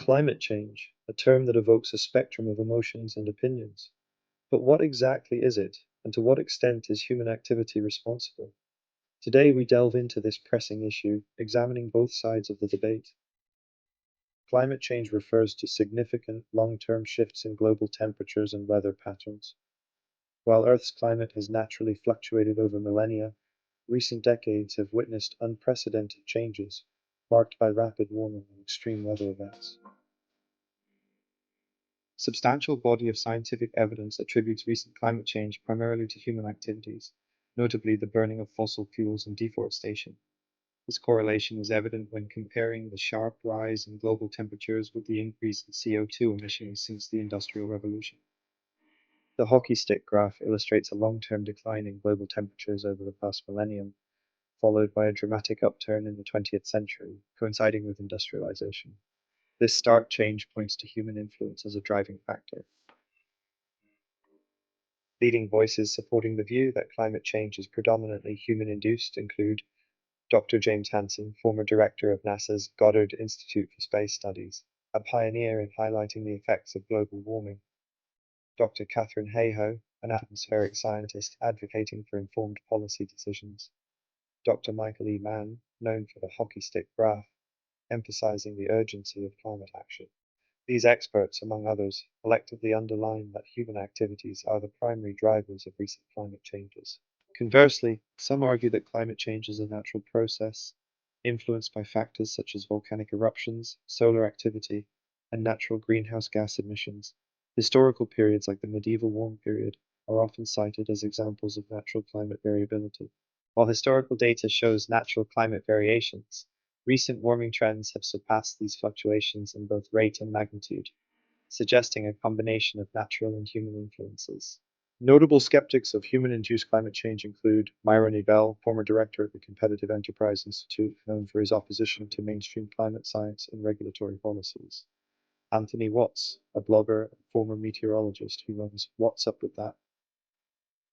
Climate change, a term that evokes a spectrum of emotions and opinions. But what exactly is it, and to what extent is human activity responsible? Today we delve into this pressing issue, examining both sides of the debate. Climate change refers to significant long-term shifts in global temperatures and weather patterns. While Earth's climate has naturally fluctuated over millennia, recent decades have witnessed unprecedented changes, marked by rapid warming and extreme weather events. Substantial body of scientific evidence attributes recent climate change primarily to human activities, notably the burning of fossil fuels and deforestation. This correlation is evident when comparing the sharp rise in global temperatures with the increase in CO2 emissions since the Industrial Revolution. The hockey stick graph illustrates a long-term decline in global temperatures over the past millennium, followed by a dramatic upturn in the 20th century, coinciding with industrialization. This stark change points to human influence as a driving factor. Leading voices supporting the view that climate change is predominantly human-induced include Dr. James Hansen, former director of NASA's Goddard Institute for Space Studies, a pioneer in highlighting the effects of global warming; Dr. Catherine Hayhoe, an atmospheric scientist advocating for informed policy decisions; Dr. Michael E. Mann, known for the hockey stick graph, emphasizing the urgency of climate action. These experts, among others, collectively underline that human activities are the primary drivers of recent climate changes. Conversely, some argue that climate change is a natural process, influenced by factors such as volcanic eruptions, solar activity, and natural greenhouse gas emissions. Historical periods like the medieval warm period are often cited as examples of natural climate variability. While historical data shows natural climate variations, recent warming trends have surpassed these fluctuations in both rate and magnitude, suggesting a combination of natural and human influences. Notable skeptics of human-induced climate change include Myron Ebell, former director of the Competitive Enterprise Institute, known for his opposition to mainstream climate science and regulatory policies; Anthony Watts, a blogger and former meteorologist who runs What's Up With That,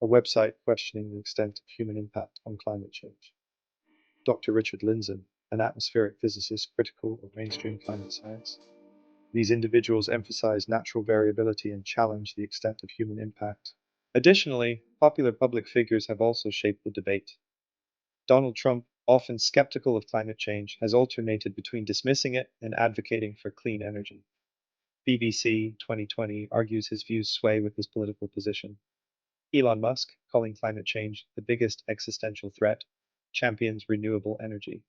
a website questioning the extent of human impact on climate change; Dr. Richard Lindzen, an atmospheric physicist critical of mainstream climate science. These individuals emphasize natural variability and challenge the extent of human impact. Additionally, popular public figures have also shaped the debate. Donald Trump, often skeptical of climate change, has alternated between dismissing it and advocating for clean energy. BBC 2020 argues his views sway with his political position. Elon Musk, calling climate change the biggest existential threat, champions renewable energy.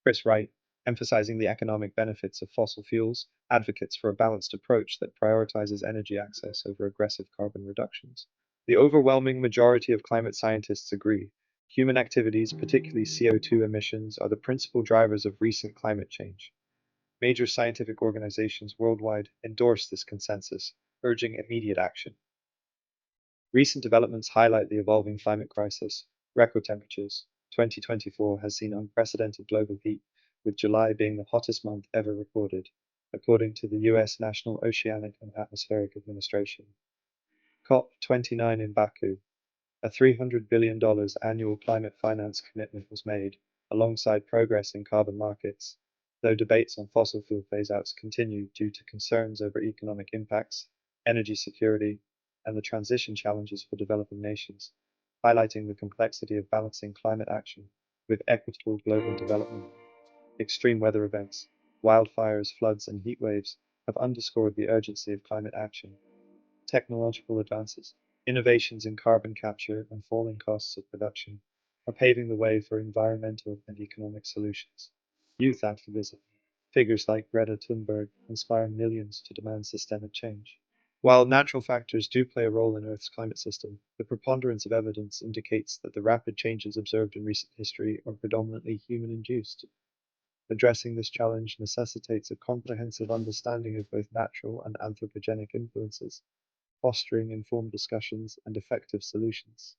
Chris Wright, emphasizing the economic benefits of fossil fuels, advocates for a balanced approach that prioritizes energy access over aggressive carbon reductions. The overwhelming majority of climate scientists agree. Human activities, particularly CO2 emissions, are the principal drivers of recent climate change. Major scientific organizations worldwide endorse this consensus, urging immediate action. Recent developments highlight the evolving climate crisis. Record temperatures. 2024 has seen unprecedented global heat, with July being the hottest month ever recorded, according to the US National Oceanic and Atmospheric Administration. COP29 in Baku, a $300 billion annual climate finance commitment was made, alongside progress in carbon markets, though debates on fossil fuel phase-outs continue due to concerns over economic impacts, energy security, and the transition challenges for developing nations, highlighting the complexity of balancing climate action with equitable global development. Extreme weather events, wildfires, floods, and heat waves have underscored the urgency of climate action. Technological advances, innovations in carbon capture, and falling costs of production are paving the way for environmental and economic solutions. Youth activism, figures like Greta Thunberg inspire millions to demand systemic change. While natural factors do play a role in Earth's climate system, the preponderance of evidence indicates that the rapid changes observed in recent history are predominantly human-induced. Addressing this challenge necessitates a comprehensive understanding of both natural and anthropogenic influences, fostering informed discussions and effective solutions.